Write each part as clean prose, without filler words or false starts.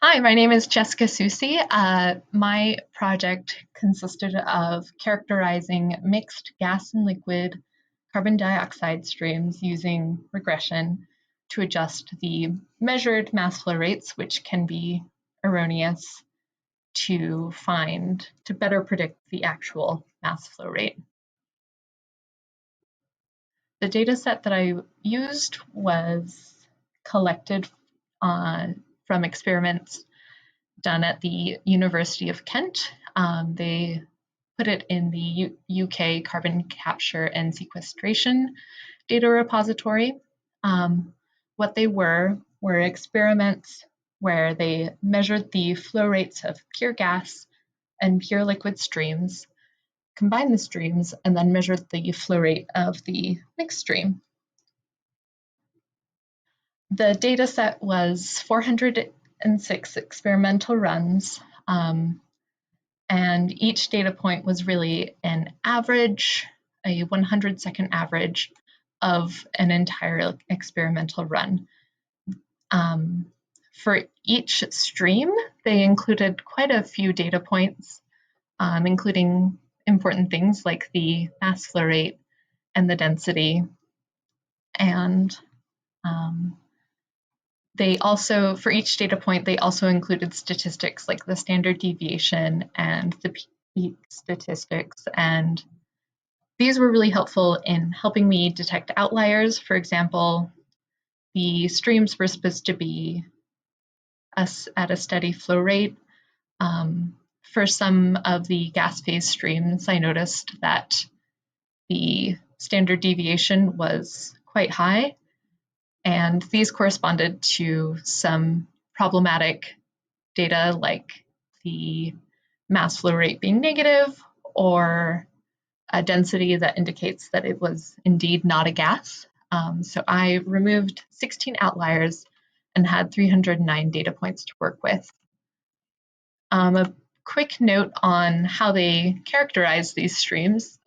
Hi, my name is Jessica Susi. My project consisted of characterizing mixed gas and liquid carbon dioxide streams using regression to adjust the measured mass flow rates, which can be erroneous, to better predict the actual mass flow rate. The data set that I used was collected from experiments done at the University of Kent. They put it in the UK Carbon Capture and Sequestration Data Repository. What they were experiments where they measured the flow rates of pure gas and pure liquid streams, combined the streams, and then measured the flow rate of the mixed stream. The data set was 406 experimental runs, and each data point was really an average, a 100-second average of an entire experimental run. For each stream, they included quite a few data points, including important things like the mass flow rate and the density. And they also, for each data point, they also included statistics like the standard deviation and the peak statistics. And these were really helpful in helping me detect outliers. For example, the streams were supposed to be at a steady flow rate. For some of the gas phase streams, I noticed that the standard deviation was quite high, and these corresponded to some problematic data like the mass flow rate being negative or a density that indicates that it was indeed not a gas. So I removed 16 outliers and had 309 data points to work with. A quick note on how they characterize these streams.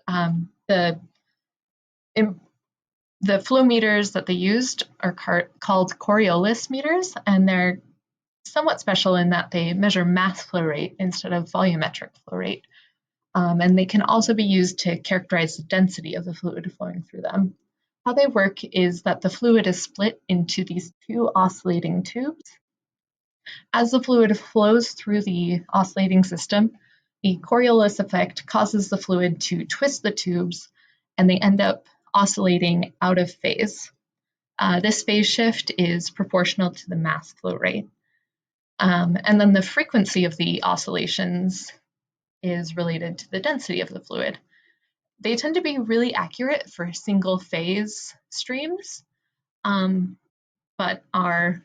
The flow meters that they used are called Coriolis meters, and they're somewhat special in that they measure mass flow rate instead of volumetric flow rate. And they can also be used to characterize the density of the fluid flowing through them. How they work is that the fluid is split into these two oscillating tubes. As the fluid flows through the oscillating system, the Coriolis effect causes the fluid to twist the tubes, and they end up oscillating out of phase. This phase shift is proportional to the mass flow rate. And then the frequency of the oscillations is related to the density of the fluid. They tend to be really accurate for single phase streams, but are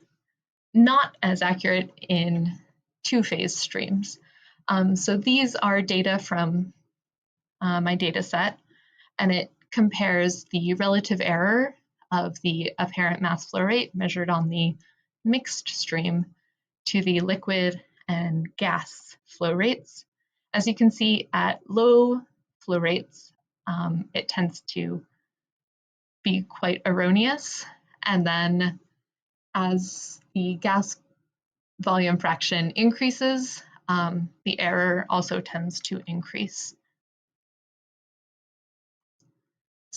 not as accurate in two-phase streams. So these are data from my data set, and it compares the relative error of the apparent mass flow rate measured on the mixed stream to the liquid and gas flow rates. As you can see, at low flow rates, it tends to be quite erroneous. And then as the gas volume fraction increases, the error also tends to increase.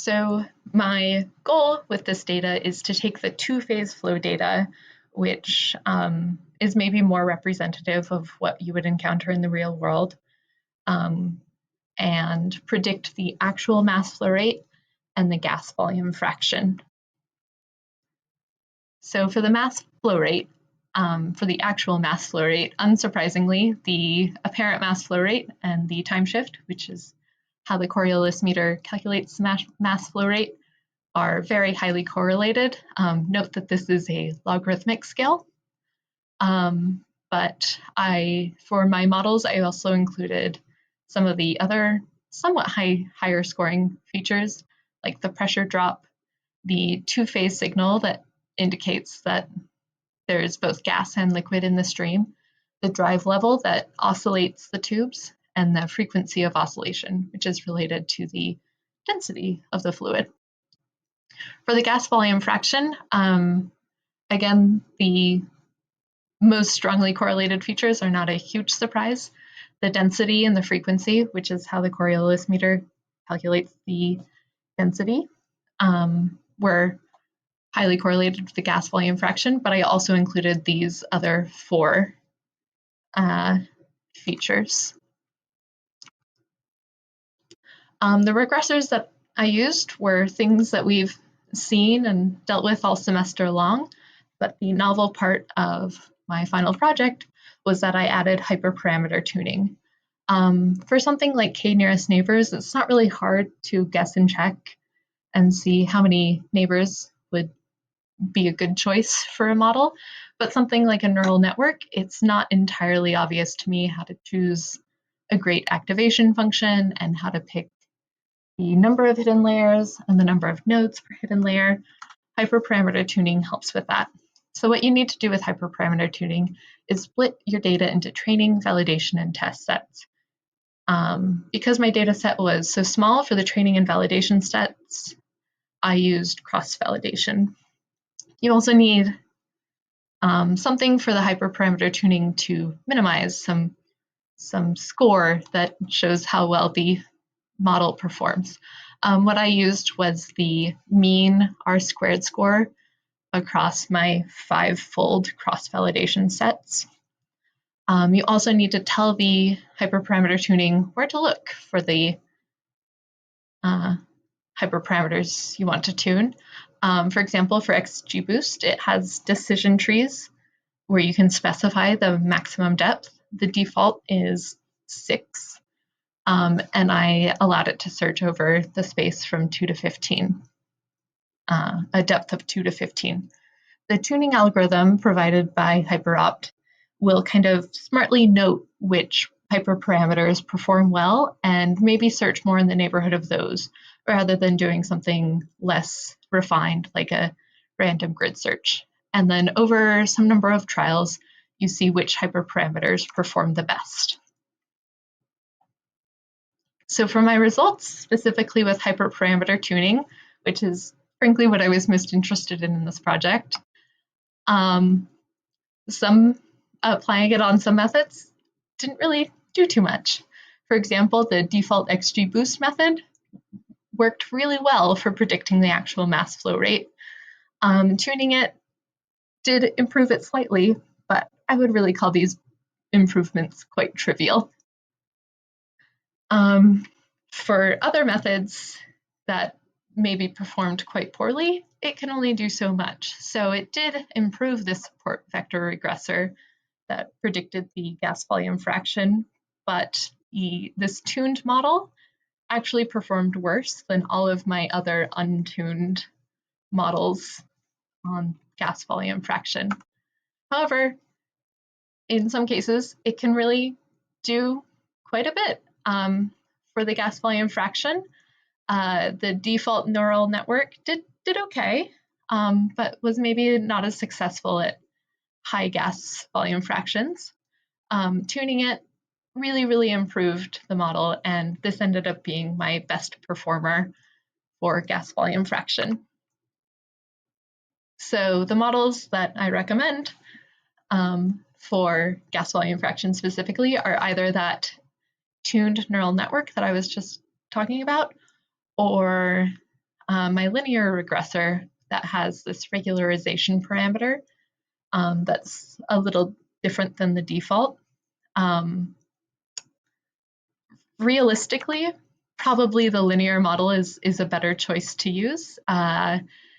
So my goal with this data is to take the two-phase flow data, which is maybe more representative of what you would encounter in the real world, and predict the actual mass flow rate and the gas volume fraction. So for the mass flow rate, for the actual mass flow rate, unsurprisingly, the apparent mass flow rate and the time shift, which is how the Coriolis meter calculates mass flow rate, are very highly correlated. Note that this is a logarithmic scale. But for my models, I also included some of the other somewhat higher scoring features, like the pressure drop, the two-phase signal that indicates that there's both gas and liquid in the stream, the drive level that oscillates the tubes, and the frequency of oscillation, which is related to the density of the fluid. For the gas volume fraction, again, the most strongly correlated features are not a huge surprise. The density and the frequency, which is how the Coriolis meter calculates the density, were highly correlated with the gas volume fraction, but I also included these other 4 features. The regressors that I used were things that we've seen and dealt with all semester long, but the novel part of my final project was that I added hyperparameter tuning. For something like k-nearest neighbors, it's not really hard to guess and check and see how many neighbors would be a good choice for a model. But something like a neural network, it's not entirely obvious to me how to choose a great activation function and how to pick the number of hidden layers and the number of nodes per hidden layer. Hyperparameter tuning helps with that. So what you need to do with hyperparameter tuning is split your data into training, validation, and test sets. Because my data set was so small for the training and validation sets, I used cross-validation. You also need something for the hyperparameter tuning to minimize some score that shows how well the model performs. What I used was the mean R-squared score across my 5-fold cross-validation sets. You also need to tell the hyperparameter tuning where to look for the hyperparameters you want to tune. For example, for XGBoost, it has decision trees where you can specify the maximum depth. The default is 6, and I allowed it to search over the space from 2 to 15, a depth of 2 to 15. The tuning algorithm provided by HyperOpt will kind of smartly note which hyperparameters perform well and maybe search more in the neighborhood of those, rather than doing something less refined like a random grid search. And then over some number of trials, you see which hyperparameters perform the best. So for my results, specifically with hyperparameter tuning, which is frankly what I was most interested in this project, applying it on some methods didn't really do too much. For example, the default XGBoost method worked really well for predicting the actual mass flow rate. Tuning it did improve it slightly, but I would really call these improvements quite trivial. For other methods that maybe performed quite poorly, it can only do so much. So it did improve the support vector regressor that predicted the gas volume fraction, but this tuned model actually performed worse than all of my other untuned models on gas volume fraction. However, in some cases, it can really do quite a bit. For the gas volume fraction, the default neural network did okay, but was maybe not as successful at high gas volume fractions. Tuning it really improved the model, and this ended up being my best performer for gas volume fraction. So the models that I recommend for gas volume fraction specifically are either that tuned neural network that I was just talking about, or my linear regressor that has this regularization parameter that's a little different than the default. Realistically, probably the linear model is a better choice to use.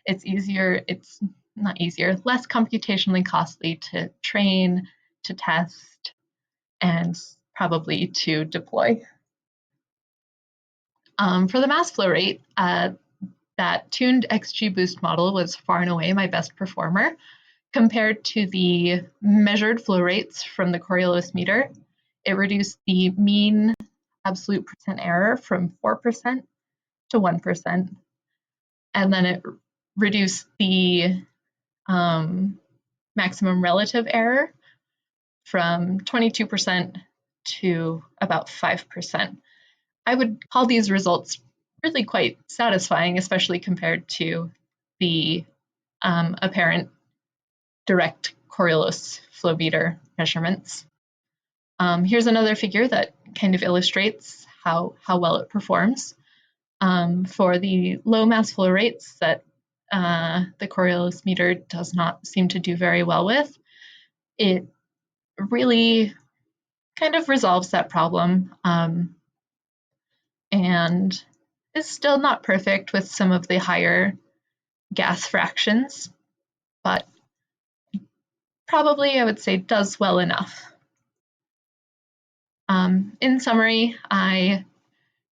It's easier, it's not easier, less computationally costly to train, to test, and probably to deploy. For the mass flow rate, that tuned XGBoost model was far and away my best performer. Compared to the measured flow rates from the Coriolis meter, it reduced the mean absolute percent error from 4% to 1%. And then it reduced the maximum relative error from 22% to about 5%. I would call these results really quite satisfying, especially compared to the apparent direct Coriolis Flowmeter measurements. Here's another figure that kind of illustrates how well it performs. For the low mass flow rates that the Coriolis meter does not seem to do very well with, it really kind of resolves that problem, and is still not perfect with some of the higher gas fractions, but probably I would say does well enough. In summary, I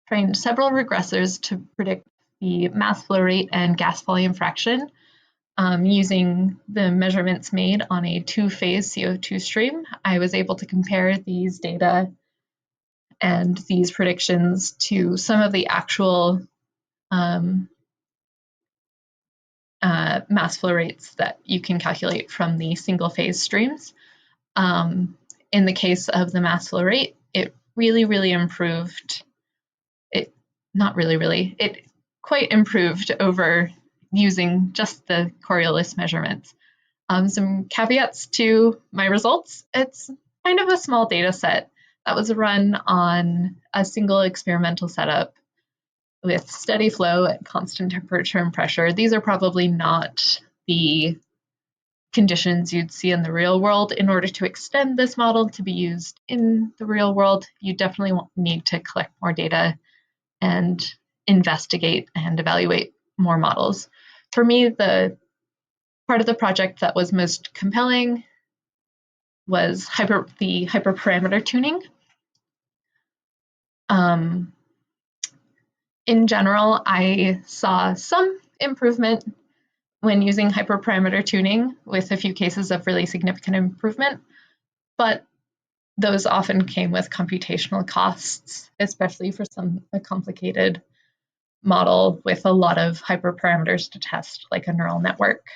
trained several regressors to predict the mass flow rate and gas volume fraction using the measurements made on a two-phase CO2 stream. I was able to compare these data and these predictions to some of the actual mass flow rates that you can calculate from the single-phase streams. In the case of the mass flow rate, it really improved. It quite improved over using just the Coriolis measurements. Some caveats to my results. It's kind of a small data set that was run on a single experimental setup with steady flow at constant temperature and pressure. These are probably not the conditions you'd see in the real world. In order to extend this model to be used in the real world, you definitely need to collect more data and investigate and evaluate more models. For me, the part of the project that was most compelling was the hyperparameter tuning. In general, I saw some improvement when using hyperparameter tuning, with a few cases of really significant improvement, but those often came with computational costs, especially for a complicated model with a lot of hyperparameters to test, like a neural network.